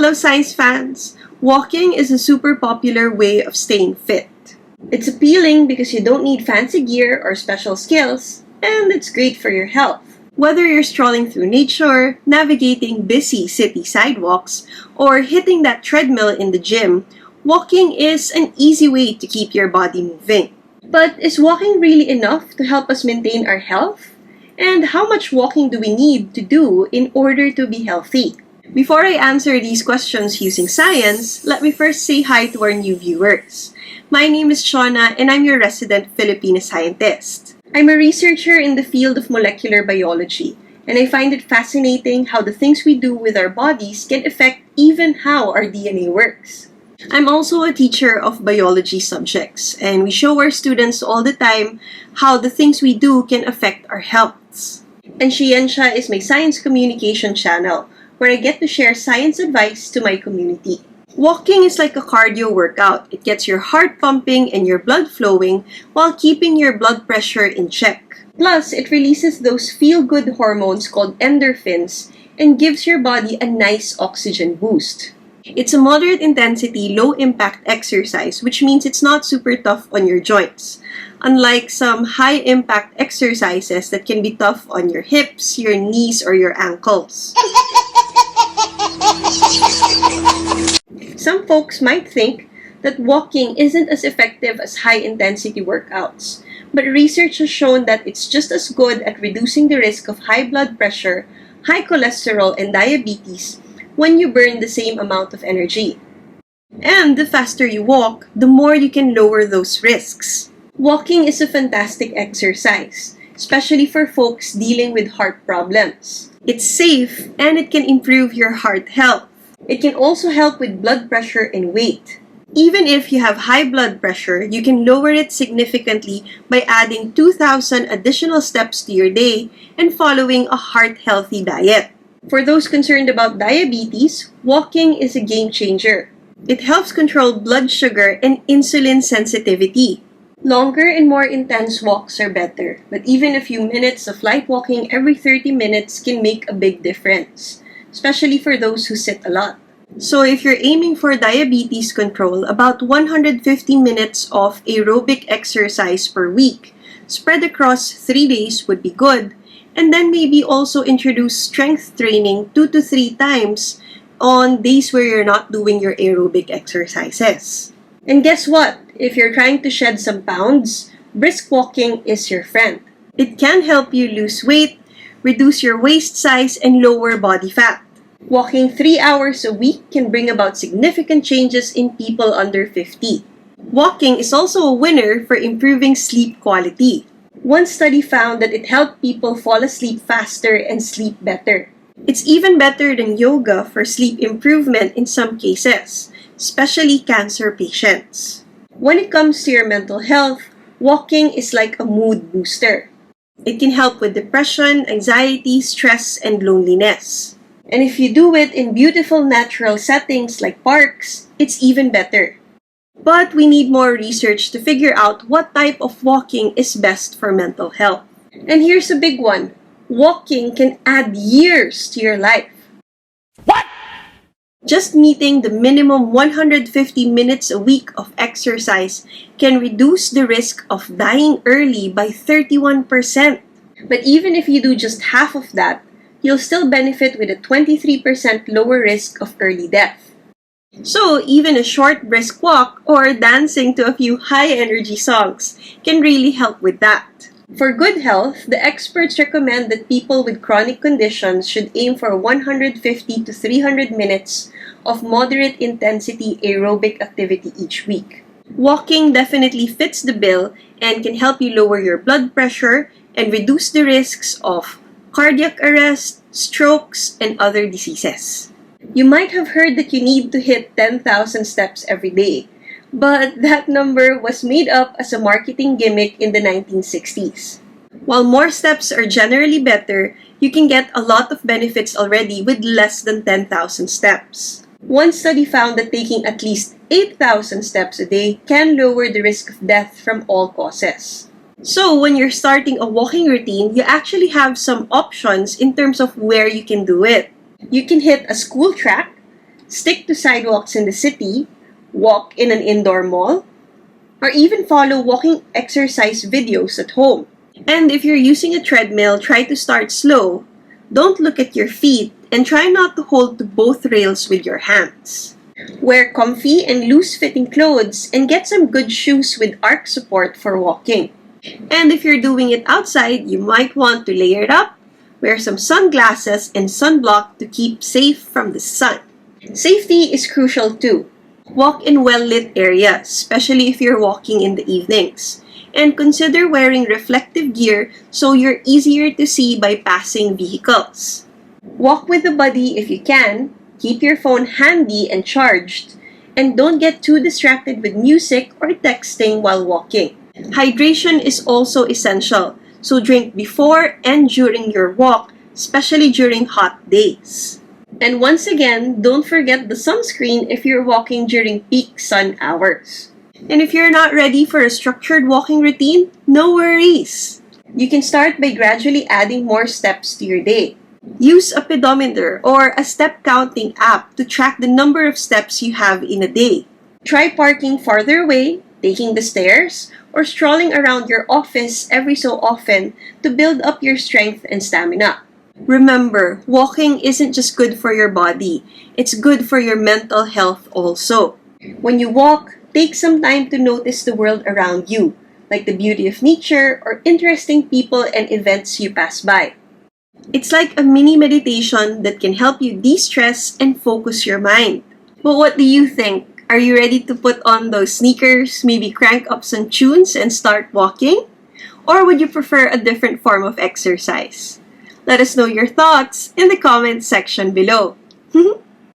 Hello science fans! Walking is a super popular way of staying fit. It's appealing because you don't need fancy gear or special skills, and it's great for your health. Whether you're strolling through nature, navigating busy city sidewalks, or hitting that treadmill in the gym, walking is an easy way to keep your body moving. But is walking really enough to help us maintain our health? And how much walking do we need to do in order to be healthy? Before I answer these questions using science, let me first say hi to our new viewers. My name is Shauna and I'm your resident Filipina scientist. I'm a researcher in the field of molecular biology, and I find it fascinating how the things we do with our bodies can affect even how our DNA works. I'm also a teacher of biology subjects, and we show our students all the time how the things we do can affect our healths. And SHE-ensya is my science communication channel, where I get to share science advice to my community. Walking is like a cardio workout. It gets your heart pumping and your blood flowing while keeping your blood pressure in check. Plus, it releases those feel-good hormones called endorphins and gives your body a nice oxygen boost. It's a moderate intensity, low impact exercise, which means it's not super tough on your joints. Unlike some high impact exercises that can be tough on your hips, your knees, or your ankles. Some folks might think that walking isn't as effective as high-intensity workouts, but research has shown that it's just as good at reducing the risk of high blood pressure, high cholesterol, and diabetes when you burn the same amount of energy. And the faster you walk, the more you can lower those risks. Walking is a fantastic exercise, especially for folks dealing with heart problems. It's safe and it can improve your heart health. It can also help with blood pressure and weight. Even if you have high blood pressure, you can lower it significantly by adding 2,000 additional steps to your day and following a heart-healthy diet. For those concerned about diabetes, walking is a game changer. It helps control blood sugar and insulin sensitivity. Longer and more intense walks are better, but even a few minutes of light walking every 30 minutes can make a big difference, especially for those who sit a lot. So if you're aiming for diabetes control, about 150 minutes of aerobic exercise per week, spread across 3 days would be good, and then maybe also introduce strength training 2 to 3 times on days where you're not doing your aerobic exercises. And guess what? If you're trying to shed some pounds, brisk walking is your friend. It can help you lose weight, reduce your waist size, and lower body fat. Walking 3 hours a week can bring about significant changes in people under 50. Walking is also a winner for improving sleep quality. One study found that it helped people fall asleep faster and sleep better. It's even better than yoga for sleep improvement in some cases, especially cancer patients. When it comes to your mental health, walking is like a mood booster. It can help with depression, anxiety, stress, and loneliness. And if you do it in beautiful natural settings like parks, it's even better. But we need more research to figure out what type of walking is best for mental health. And here's a big one. Walking can add years to your life. What? Just meeting the minimum 150 minutes a week of exercise can reduce the risk of dying early by 31%. But even if you do just half of that, you'll still benefit with a 23% lower risk of early death. So even a short brisk walk or dancing to a few high-energy songs can really help with that. For good health, the experts recommend that people with chronic conditions should aim for 150 to 300 minutes of moderate intensity aerobic activity each week. Walking definitely fits the bill and can help you lower your blood pressure and reduce the risks of cardiac arrest, strokes, and other diseases. You might have heard that you need to hit 10,000 steps every day, but that number was made up as a marketing gimmick in the 1960s. While more steps are generally better, you can get a lot of benefits already with less than 10,000 steps. One study found that taking at least 8,000 steps a day can lower the risk of death from all causes. So when you're starting a walking routine, you actually have some options in terms of where you can do it. You can hit a school track, Stick to sidewalks in the city, walk in an indoor mall, or even follow walking exercise videos at home. And if you're using a treadmill, try to start slow. Don't look at your feet and try not to hold to both rails with your hands. Wear comfy and loose-fitting clothes and get some good shoes with arch support for walking. And if you're doing it outside, you might want to layer it up, wear some sunglasses and sunblock to keep safe from the sun. Safety is crucial too. Walk in well-lit areas, especially if you're walking in the evenings. And consider wearing reflective gear so you're easier to see by passing vehicles. Walk with a buddy if you can, keep your phone handy and charged, and don't get too distracted with music or texting while walking. Hydration is also essential, so drink before and during your walk, especially during hot days. And once again, don't forget the sunscreen if you're walking during peak sun hours. And if you're not ready for a structured walking routine, no worries. You can start by gradually adding more steps to your day. Use a pedometer or a step counting app to track the number of steps you have in a day. Try parking farther away, taking the stairs, or strolling around your office every so often to build up your strength and stamina. Remember, walking isn't just good for your body, it's good for your mental health also. When you walk, take some time to notice the world around you, like the beauty of nature or interesting people and events you pass by. It's like a mini meditation that can help you de-stress and focus your mind. But what do you think? Are you ready to put on those sneakers, maybe crank up some tunes and start walking? Or would you prefer a different form of exercise? Let us know your thoughts in the comments section below.